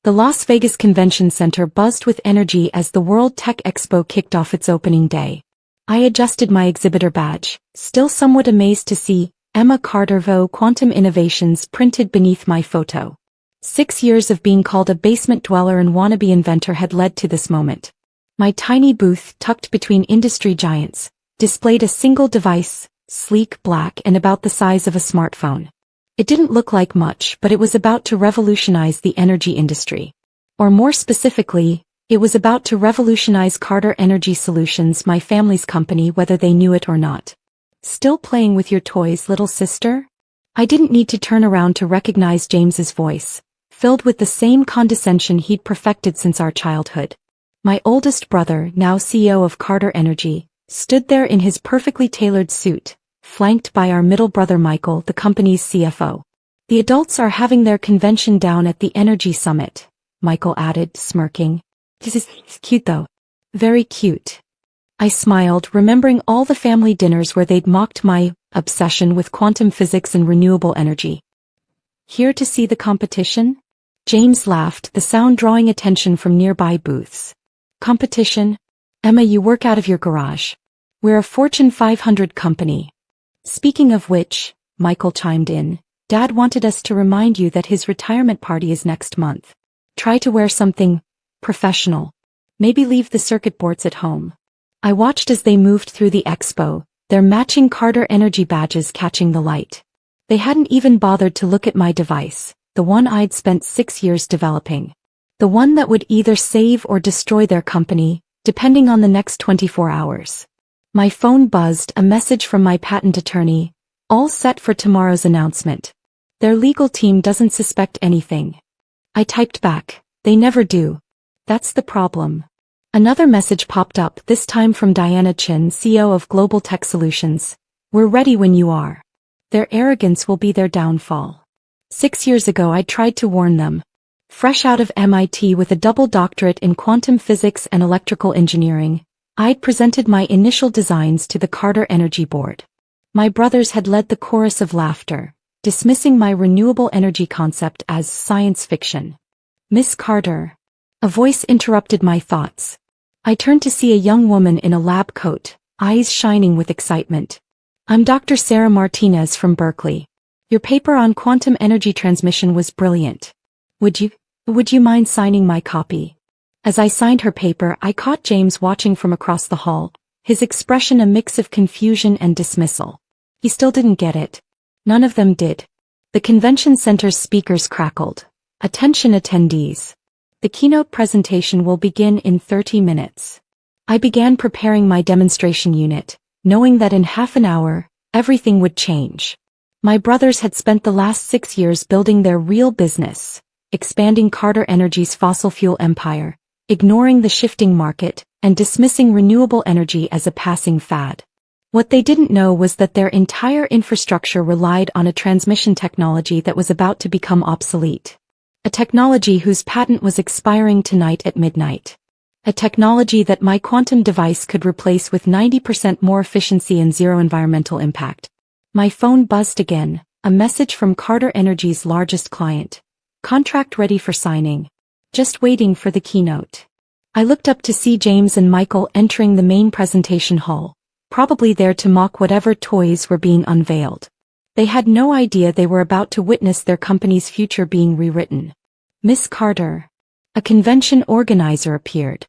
The Las Vegas Convention Center buzzed with energy as the World Tech Expo kicked off its opening day. I adjusted my exhibitor badge, still somewhat amazed to see Emma Carter Vo Quantum Innovations printed beneath my photo. 6 years of being called a basement dweller and wannabe inventor had led to this moment. My tiny booth, tucked between industry giants, displayed a single device, sleek, black, and about the size of a smartphone. It didn't look like much, but it was about to revolutionize the energy industry. Or more specifically, it was about to revolutionize Carter Energy Solutions, my family's company, whether they knew it or not. Still playing with your toys, little sister? I didn't need to turn around to recognize James's voice, filled with the same condescension he'd perfected since our childhood. My oldest brother, now CEO of Carter Energy, stood there in his perfectly tailored suit, flanked by our middle brother Michael, the company's CFO. The adults are having their convention down at the Energy Summit, Michael added, smirking. This is cute though. Very cute. I smiled, remembering all the family dinners where they'd mocked my obsession with quantum physics and renewable energy. Here to see the competition? James laughed, the sound drawing attention from nearby booths. Competition? Emma, you work out of your garage. We're a Fortune 500 company. Speaking of which, Michael chimed in, Dad wanted us to remind you that his retirement party is next month. Try to wear something professional. Maybe leave the circuit boards at home. I watched as they moved through the expo, their matching Carter Energy badges catching the light. They hadn't even bothered to look at my device, the one I'd spent 6 years developing. The one that would either save or destroy their company, depending on the next 24 hours. My phone buzzed, a message from my patent attorney, all set for tomorrow's announcement. Their legal team doesn't suspect anything. I typed back, they never do. That's the problem. Another message popped up, this time from Diana Chin, CEO of Global Tech Solutions. We're ready when you are. Their arrogance will be their downfall. 6 years ago I tried to warn them. Fresh out of MIT with a double doctorate in quantum physics and electrical engineering, I'd presented my initial designs to the Carter Energy Board. My brothers had led the chorus of laughter, dismissing my renewable energy concept as science fiction. Miss Carter. A voice interrupted my thoughts. I turned to see a young woman in a lab coat, eyes shining with excitement. I'm Dr. Sarah Martinez from Berkeley. Your paper on quantum energy transmission was brilliant. Would you mind signing my copy? As I signed her paper, I caught James watching from across the hall, his expression a mix of confusion and dismissal. He still didn't get it. None of them did. The convention center's speakers crackled. Attention attendees. The keynote presentation will begin in 30 minutes. I began preparing my demonstration unit, knowing that in half an hour, everything would change. My brothers had spent the last 6 years building their real business, expanding Carter Energy's fossil fuel empire, ignoring the shifting market, and dismissing renewable energy as a passing fad. What they didn't know was that their entire infrastructure relied on a transmission technology that was about to become obsolete. A technology whose patent was expiring tonight at midnight. A technology that my quantum device could replace with 90% more efficiency and zero environmental impact. My phone buzzed again, a message from Carter Energy's largest client. Contract ready for signing. Just waiting for the keynote. I looked up to see James and Michael entering the main presentation hall, probably there to mock whatever toys were being unveiled. They had no idea they were about to witness their company's future being rewritten. Miss Carter. A convention organizer appeared.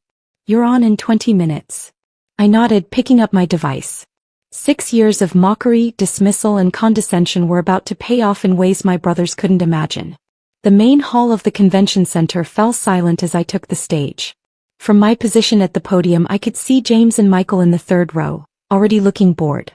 You're on in 20 minutes. I nodded, picking up my device. 6 years of mockery, dismissal, and condescension were about to pay off in ways my brothers couldn't imagine. The main hall of the convention center fell silent as I took the stage. From my position at the podium I could see James and Michael in the third row, already looking bored.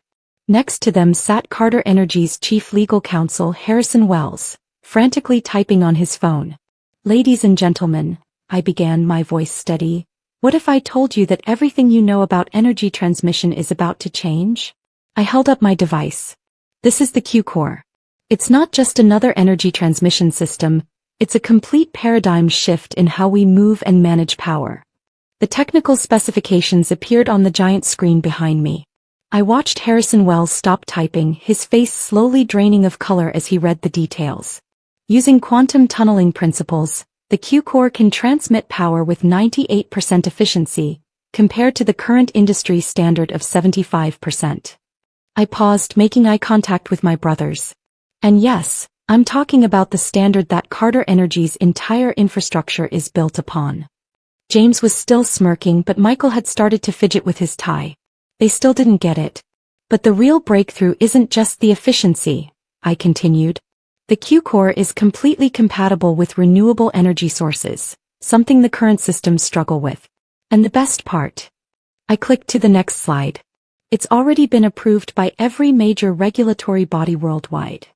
Next to them sat Carter Energy's chief legal counsel Harrison Wells, frantically typing on his phone. Ladies and gentlemen, I began, my voice steady. What if I told you that everything you know about energy transmission is about to change? I held up my device. This is the Q-Core. It's not just another energy transmission system, it's a complete paradigm shift in how we move and manage power. The technical specifications appeared on the giant screen behind me. I watched Harrison Wells stop typing, his face slowly draining of color as he read the details. Using quantum tunneling principles, the Q-core can transmit power with 98% efficiency, compared to the current industry standard of 75%. I paused, making eye contact with my brothers. And yes, I'm talking about the standard that Carter Energy's entire infrastructure is built upon. James was still smirking, but Michael had started to fidget with his tie. They still didn't get it. But the real breakthrough isn't just the efficiency, I continued. The Q-core is completely compatible with renewable energy sources, something the current systems struggle with. And the best part? I clicked to the next slide. It's already been approved by every major regulatory body worldwide.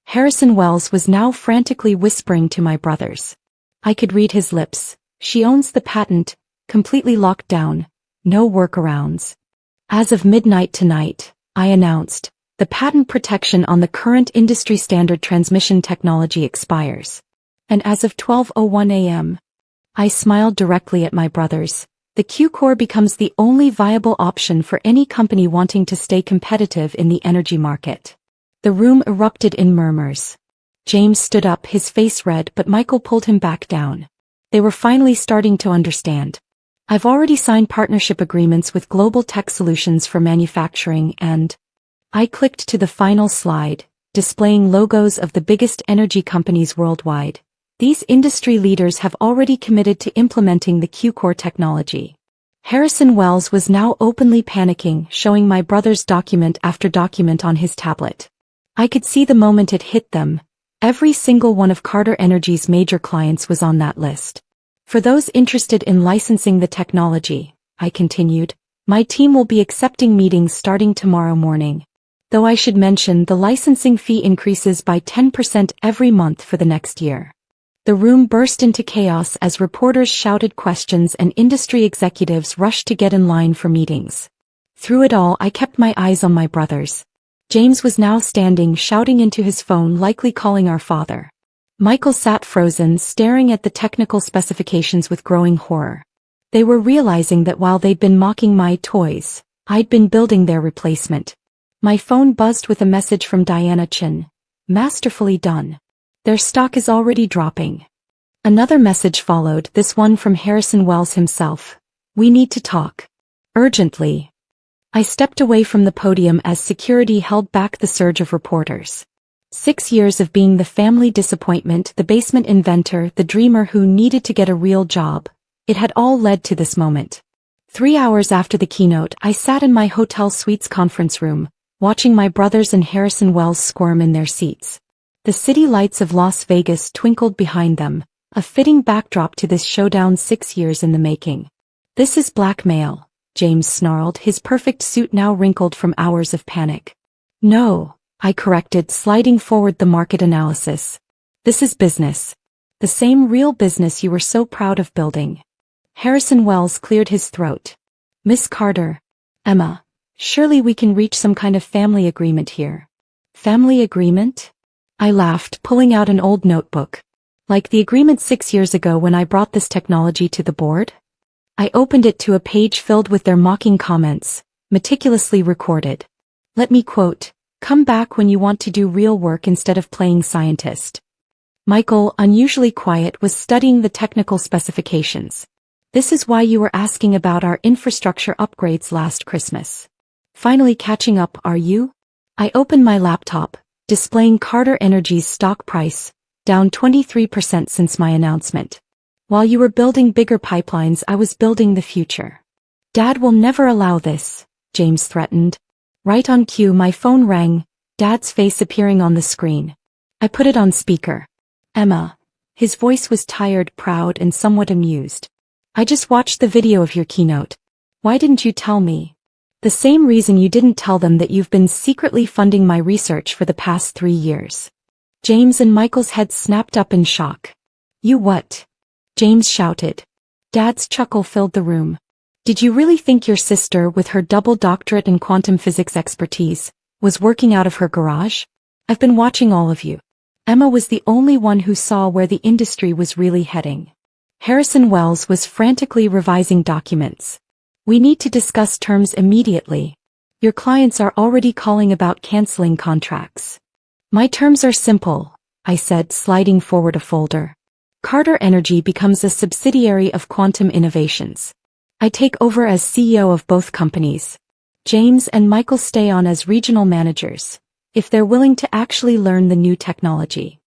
Harrison Wells was now frantically whispering to my brothers. I could read his lips. She owns the patent, completely locked down, no workarounds. As of midnight tonight, I announced, the patent protection on the current industry standard transmission technology expires. And as of 12:01 a.m., I smiled directly at my brothers. The Q-core becomes the only viable option for any company wanting to stay competitive in the energy market. The room erupted in murmurs. James stood up, his face red, but Michael pulled him back down. They were finally starting to understand. I've already signed partnership agreements with Global Tech Solutions for manufacturing and... I clicked to the final slide, displaying logos of the biggest energy companies worldwide. These industry leaders have already committed to implementing the Q-core technology. Harrison Wells was now openly panicking, showing my brothers document after document on his tablet. I could see the moment it hit them. Every single one of Carter Energy's major clients was on that list. For those interested in licensing the technology, I continued, my team will be accepting meetings starting tomorrow morning. Though I should mention the licensing fee increases by 10% every month for the next year. The room burst into chaos as reporters shouted questions and industry executives rushed to get in line for meetings. Through it all, I kept my eyes on my brothers. James was now standing, shouting into his phone, likely calling our father. Michael sat frozen, staring at the technical specifications with growing horror. They were realizing that while they'd been mocking my toys, I'd been building their replacement. My phone buzzed with a message from Diana Chin. Masterfully done. Their stock is already dropping. Another message followed, this one from Harrison Wells himself. We need to talk. Urgently. I stepped away from the podium as security held back the surge of reporters. 6 years of being the family disappointment, the basement inventor, the dreamer who needed to get a real job. It had all led to this moment. 3 hours after the keynote, I sat in my hotel suite's conference room, watching my brothers and Harrison Wells squirm in their seats. The city lights of Las Vegas twinkled behind them, a fitting backdrop to this showdown 6 years in the making. This is blackmail, James snarled, his perfect suit now wrinkled from hours of panic. No, I corrected, sliding forward the market analysis. This is business. The same real business you were so proud of building. Harrison Wells cleared his throat. Miss Carter. Emma. Surely we can reach some kind of family agreement here. Family agreement? I laughed, pulling out an old notebook. Like the agreement 6 years ago when I brought this technology to the board? I opened it to a page filled with their mocking comments, meticulously recorded. Let me quote, "Come back when you want to do real work instead of playing scientist." Michael, unusually quiet, was studying the technical specifications. This is why you were asking about our infrastructure upgrades last Christmas. Finally catching up, are you? I opened my laptop, displaying Carter Energy's stock price, down 23% since my announcement. While you were building bigger pipelines, I was building the future. Dad will never allow this, James threatened. Right on cue, my phone rang, Dad's face appearing on the screen. I put it on speaker. Emma. His voice was tired, proud, and somewhat amused. I just watched the video of your keynote. Why didn't you tell me? The same reason you didn't tell them that you've been secretly funding my research for the past 3 years. James and Michael's heads snapped up in shock. You what? James shouted. Dad's chuckle filled the room. Did you really think your sister, with her double doctorate in quantum physics expertise, was working out of her garage? I've been watching all of you. Emma was the only one who saw where the industry was really heading. Harrison Wells was frantically revising documents. We need to discuss terms immediately. Your clients are already calling about canceling contracts. My terms are simple, I said, sliding forward a folder. Carter Energy becomes a subsidiary of Quantum Innovations. I take over as CEO of both companies. James and Michael stay on as regional managers, if they're willing to actually learn the new technology.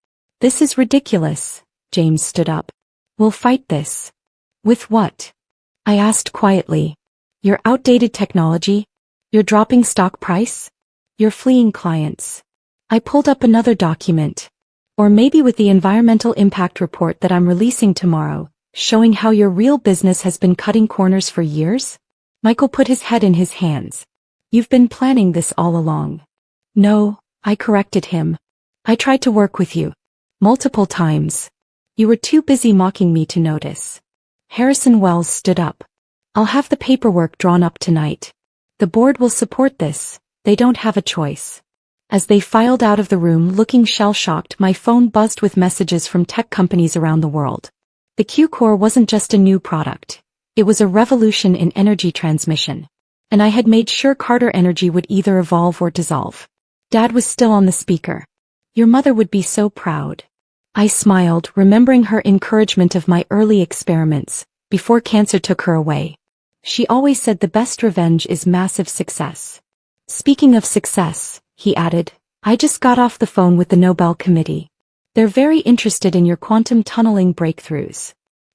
This is ridiculous. James stood up. We'll fight this. With what? I asked quietly. Your outdated technology? Your dropping stock price? Your fleeing clients? I pulled up another document. Or maybe with the environmental impact report that I'm releasing tomorrow, showing how your real business has been cutting corners for years? Michael put his head in his hands. You've been planning this all along. No, I corrected him. I tried to work with you. Multiple times. You were too busy mocking me to notice. Harrison Wells stood up. I'll have the paperwork drawn up tonight. The board will support this. They don't have a choice. As they filed out of the room looking shell-shocked, my phone buzzed with messages from tech companies around the world. The Q-Core wasn't just a new product. It was a revolution in energy transmission. And I had made sure Carter Energy would either evolve or dissolve. Dad was still on the speaker. Your mother would be so proud. I smiled, remembering her encouragement of my early experiments, before cancer took her away. She always said the best revenge is massive success. Speaking of success, he added, I just got off the phone with the Nobel Committee. They're very interested in your quantum tunneling breakthroughs.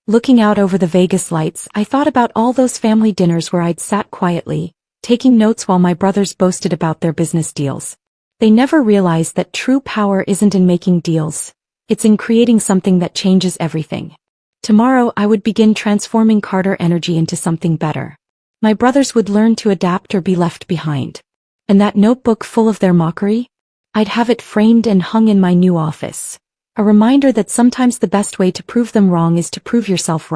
Looking out over the Vegas lights, I thought about all those family dinners where I'd sat quietly, taking notes while my brothers boasted about their business deals. They never realized that true power isn't in making deals. It's in creating something that changes everything. Tomorrow I would begin transforming Carter Energy into something better. My brothers would learn to adapt or be left behind. And that notebook full of their mockery? I'd have it framed and hung in my new office. A reminder that sometimes the best way to prove them wrong is to prove yourself right.